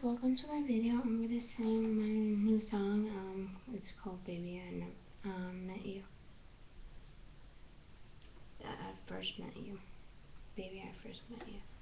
welcome to my video. I'm gonna sing my new song. It's called Baby I Met You. That I first met you. Baby I first met you.